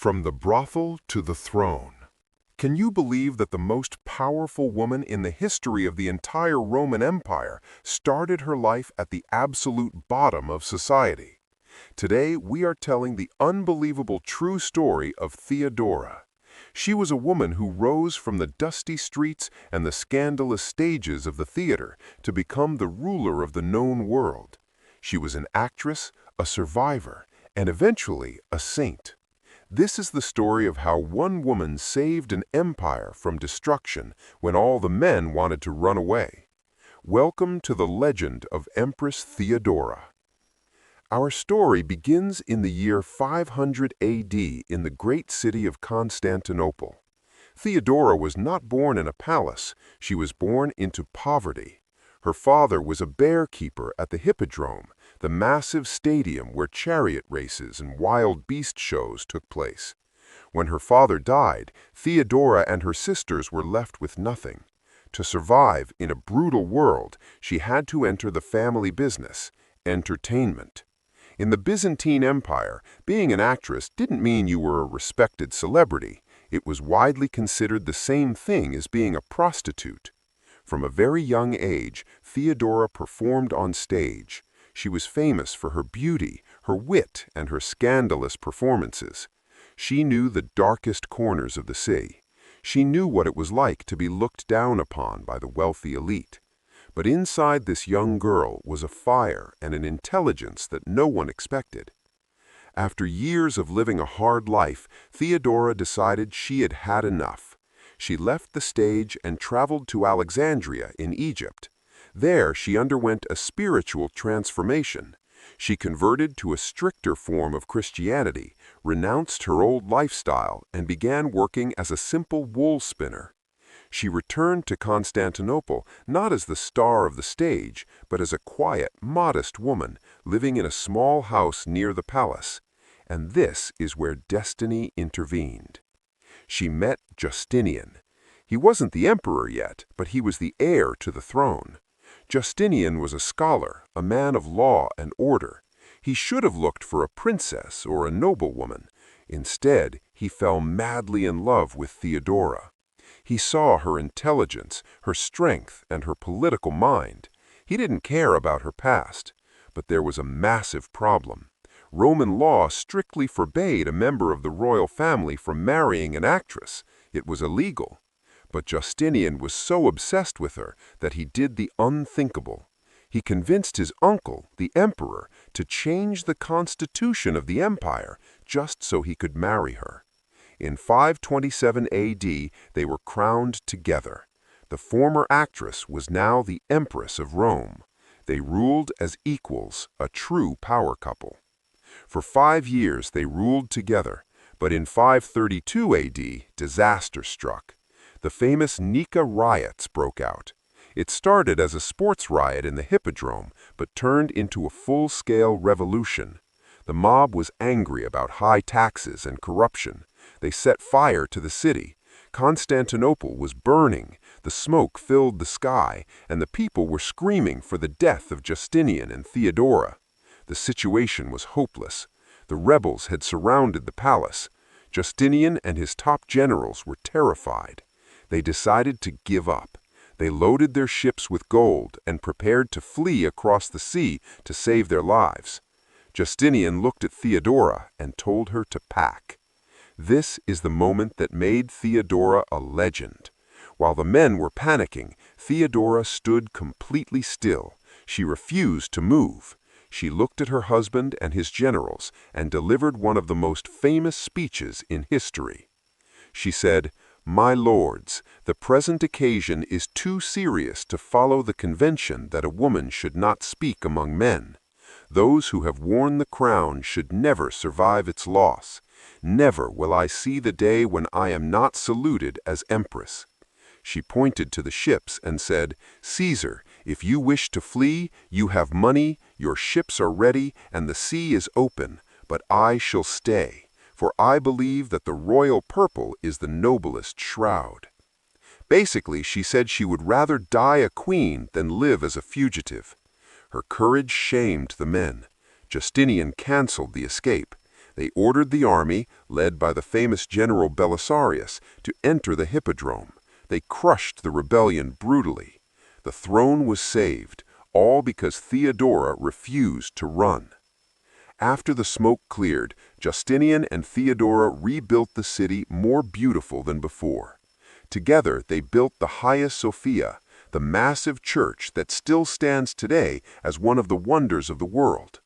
From the brothel to the throne. Can you believe that the most powerful woman in the history of the entire Roman Empire started her life at the absolute bottom of society? Today, we are telling the unbelievable true story of Theodora. She was a woman who rose from the dusty streets and the scandalous stages of the theater to become the ruler of the known world. She was an actress, a survivor, and eventually a saint. This is the story of how one woman saved an empire from destruction when all the men wanted to run away. Welcome to the legend of Empress Theodora. Our story begins in the year 500 AD in the great city of Constantinople. Theodora was not born in a palace, she was born into poverty. Her father was a bear keeper at the Hippodrome, the massive stadium where chariot races and wild beast shows took place. When her father died, Theodora and her sisters were left with nothing. To survive in a brutal world, she had to enter the family business, entertainment. In the Byzantine Empire, being an actress didn't mean you were a respected celebrity. It was widely considered the same thing as being a prostitute. From a very young age, Theodora performed on stage. She was famous for her beauty, her wit, and her scandalous performances. She knew the darkest corners of the city. She knew what it was like to be looked down upon by the wealthy elite. But inside this young girl was a fire and an intelligence that no one expected. After years of living a hard life, Theodora decided she had had enough. She left the stage and traveled to Alexandria in Egypt. There, she underwent a spiritual transformation. She converted to a stricter form of Christianity, renounced her old lifestyle, and began working as a simple wool spinner. She returned to Constantinople not as the star of the stage, but as a quiet, modest woman living in a small house near the palace. And this is where destiny intervened. She met Justinian. He wasn't the emperor yet, but he was the heir to the throne. Justinian was a scholar, a man of law and order. He should have looked for a princess or a noblewoman. Instead, he fell madly in love with Theodora. He saw her intelligence, her strength, and her political mind. He didn't care about her past. But there was a massive problem. Roman law strictly forbade a member of the royal family from marrying an actress. It was illegal. But Justinian was so obsessed with her that he did the unthinkable. He convinced his uncle, the emperor, to change the constitution of the empire just so he could marry her. In 527 AD, they were crowned together. The former actress was now the empress of Rome. They ruled as equals, a true power couple. For 5 years they ruled together, but in 532 AD, disaster struck. The famous Nika riots broke out. It started as a sports riot in the Hippodrome, but turned into a full-scale revolution. The mob was angry about high taxes and corruption. They set fire to the city. Constantinople was burning. The smoke filled the sky, and the people were screaming for the death of Justinian and Theodora. The situation was hopeless. The rebels had surrounded the palace. Justinian and his top generals were terrified. They decided to give up. They loaded their ships with gold and prepared to flee across the sea to save their lives. Justinian looked at Theodora and told her to pack. This is the moment that made Theodora a legend. While the men were panicking, Theodora stood completely still. She refused to move. She looked at her husband and his generals and delivered one of the most famous speeches in history. She said, "My lords, the present occasion is too serious to follow the convention that a woman should not speak among men. Those who have worn the crown should never survive its loss. Never will I see the day when I am not saluted as empress." She pointed to the ships and said, "Caesar, if you wish to flee, you have money, your ships are ready, and the sea is open, but I shall stay, for I believe that the royal purple is the noblest shroud." Basically, she said she would rather die a queen than live as a fugitive. Her courage shamed the men. Justinian canceled the escape. They ordered the army, led by the famous general Belisarius, to enter the hippodrome. They crushed the rebellion brutally. The throne was saved, all because Theodora refused to run. After the smoke cleared, Justinian and Theodora rebuilt the city more beautiful than before. Together, they built the Hagia Sophia, the massive church that still stands today as one of the wonders of the world.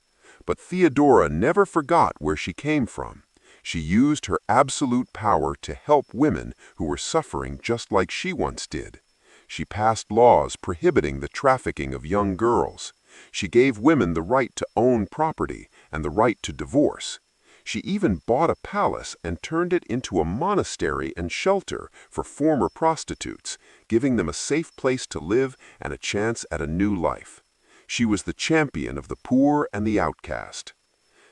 But Theodora never forgot where she came from. She used her absolute power to help women who were suffering just like she once did. She passed laws prohibiting the trafficking of young girls. She gave women the right to own property and the right to divorce. She even bought a palace and turned it into a monastery and shelter for former prostitutes, giving them a safe place to live and a chance at a new life. She was the champion of the poor and the outcast.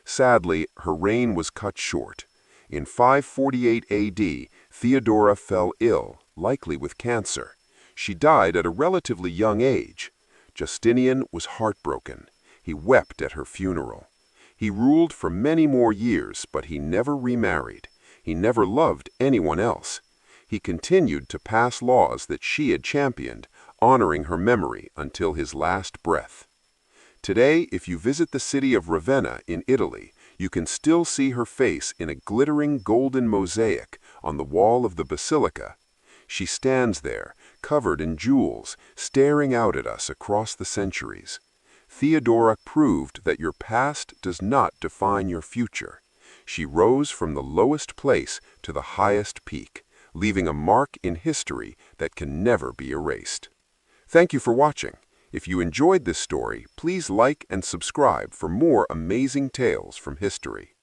Sadly, her reign was cut short. In 548 AD, Theodora fell ill, likely with cancer. She died at a relatively young age. Justinian was heartbroken. He wept at her funeral. He ruled for many more years, but he never remarried. He never loved anyone else. He continued to pass laws that she had championed, honoring her memory until his last breath. Today, if you visit the city of Ravenna in Italy, you can still see her face in a glittering golden mosaic on the wall of the basilica. She stands there, covered in jewels, staring out at us across the centuries. Theodora proved that your past does not define your future. She rose from the lowest place to the highest peak, leaving a mark in history that can never be erased. Thank you for watching. If you enjoyed this story, please like and subscribe for more amazing tales from history.